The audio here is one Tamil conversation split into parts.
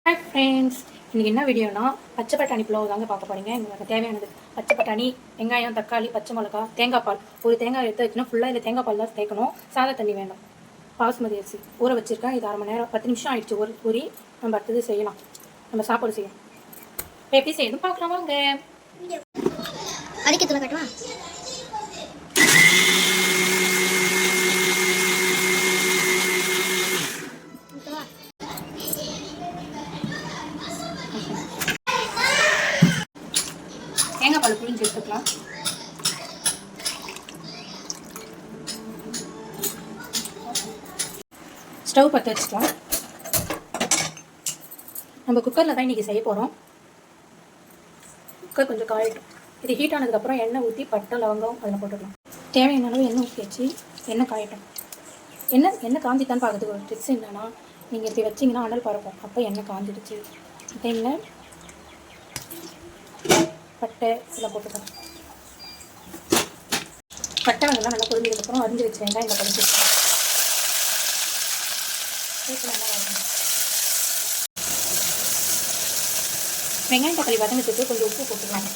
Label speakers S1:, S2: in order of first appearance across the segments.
S1: ஹாய் ஃப்ரெண்ட்ஸ், இன்றைக்கி என்ன வீடியோனா பச்சை பட்டாணி புலாவ் தாங்க பார்க்க போகிறீங்க. எங்களுக்கு தேவையானது பச்சை பட்டாணி, வெங்காயம், தக்காளி, பச்சை மிளகா, தேங்காய் பால். ஒரு தேங்காய் எடுத்து வச்சுன்னா ஃபுல்லாக இதில் தேங்காய் பால் தான் சேர்க்கணும். சாதா தண்ணி வேண்டாம். பாசுமதி அரிசி ஊற வச்சுருக்கேன். இது 1/2 மணி நேரம் 10 நிமிஷம் ஆகிடுச்சு. ஊறி நம்ம அடுத்தது செய்யலாம். நம்ம சாப்பாடு செய்யணும். எப்படி செய்யணும் பார்க்கலாம் வாங்க.
S2: அடிக்க கட்டுவா.
S1: தேங்காய் பால் புளிஞ்சு எடுத்துக்கலாம். ஸ்டவ் பற்ற வச்சுக்கலாம். நம்ம குக்கரில் தான் இன்றைக்கி செய்ய போகிறோம். குக்கர் கொஞ்சம் காயட்டும். இது ஹீட் ஆனதுக்கப்புறம் எண்ணெய் ஊற்றி பட்டை லவங்கம் அதில் போட்டுக்கலாம். தேவையான அளவு எண்ணெய் ஊற்றி வச்சு எண்ணெய் காயட்டும். எண்ணெய் காஞ்சித்தான்னு பார்க்கறதுக்கு ஒரு ட்ரிக்ஸ் என்னன்னா, நீங்கள் இப்படி வச்சிங்கன்னா அனல் பறக்கும். அப்போ எண்ணெய் காஞ்சிடுச்சு. டைமில் பட்டை இதில் போட்டுக்கலாம். பட்டை வெங்காயம் நல்லா பொரிஞ்சதுக்கப்புறம் அரிஞ்சு வச்சு வெங்காயம் இந்த கழிச்சு வெங்காயம் தக்காளி வதங்கிறதுக்கு கொஞ்சம் உப்பு போட்டுக்கலாம்.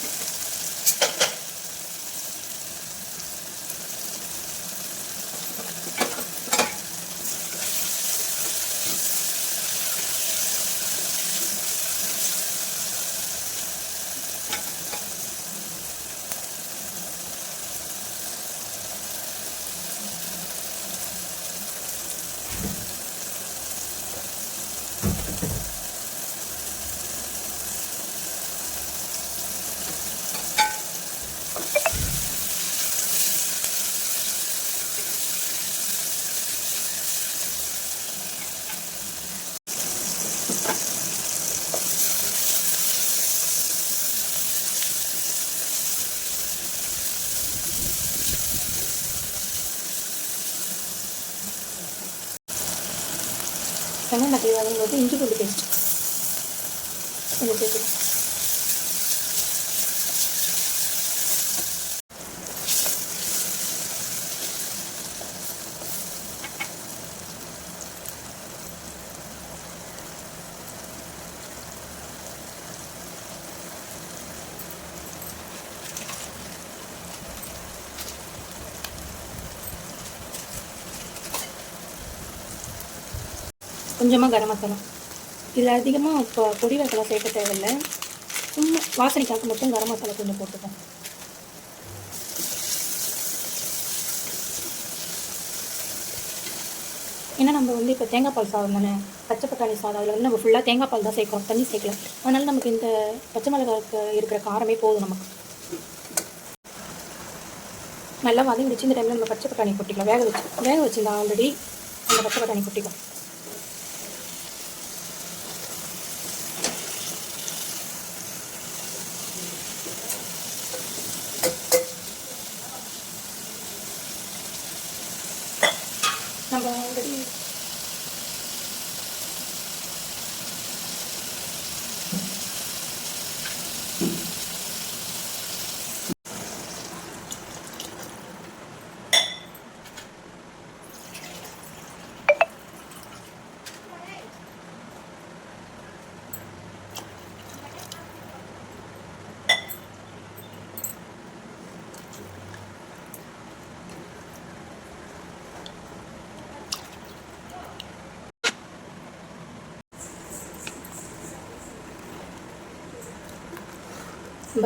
S1: வெங்காயம் தக்காளி வதங்கும்போது இஞ்சி பூண்டு பேஸ்ட் கொஞ்சம் சேர்த்து கொஞ்சமாக கரம் மசாலா. இதில் அதிகமாக இப்போ பொடி மசாலா சேர்க்க தேவையில்லை. சும்மா வாசனைக்காக மட்டும் கரம் மசாலா கொஞ்சம் போட்டுப்போம். ஏன்னா நம்ம இப்போ தேங்காய் பால் சாதம் தானே, பச்சை பட்டாணி சாதம். அதில் நம்ம ஃபுல்லாக தேங்காய் பால் தான் சேர்க்குறோம், தண்ணி சேர்க்கல. அதனால் நமக்கு இந்த பச்சை மிளகாய்க்கு இருக்கிற காரமே போதும் நமக்கு. நல்லா வதங்கிடுச்சு. இந்த டைமில் நம்ம பச்சை பட்டாணி கொட்டிக்கலாம். வேக வச்சுருந்தா ஆல்ரெடி அந்த பச்சை பட்டாணி கொட்டிக்கலாம். நம்ம ஆல்ரெடி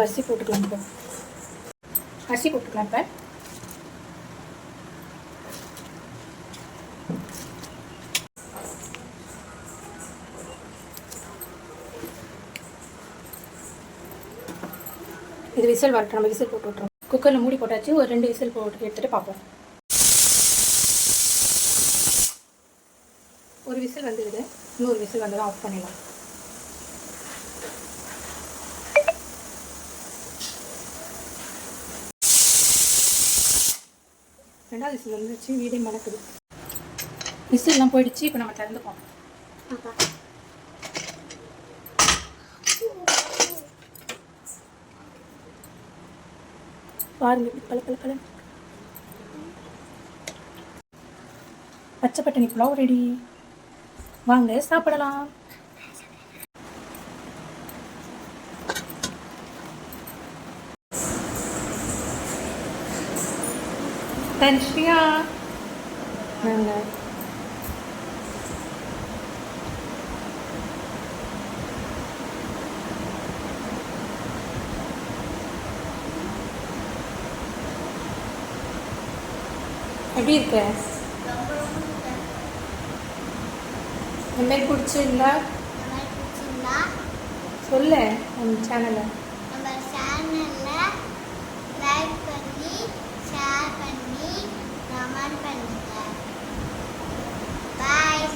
S1: அரிசி போட்டுக்கலாம். இப்போ அரிசி போட்டுக்கலாம். இப்போ இது விசில் வரட்டும். நம்ம விசில் போட்டு விட்றோம். குக்கரில் மூடி போட்டாச்சு. ஒரு 2 விசில் போட்டு எடுத்துகிட்டு பார்ப்போம். ஒரு விசில் வந்துடுது. இன்னொரு விசில் வந்ததும் ஆஃப் பண்ணிடலாம். ரெண்டாவது விசில் வந்துடுச்சு. வீடே மணக்குது. விசில்லாம் போயிடுச்சு. இப்போ நம்ம திறந்துப்போம். பாருங்க, பல பச்சை பட்டாணி புலாவ் ரெடி. வாங்க சாப்பிடலாம். தன்ஷியா நாங்கள் எப்படி இருக்க? இந்த மாதிரி பிடிச்சிருந்தா சொல்ல நம்ம சேனலை
S2: லைக் பண்ணி ஷேர் பண்ணி கமெண்ட் பண்ணுங்க. பாய்.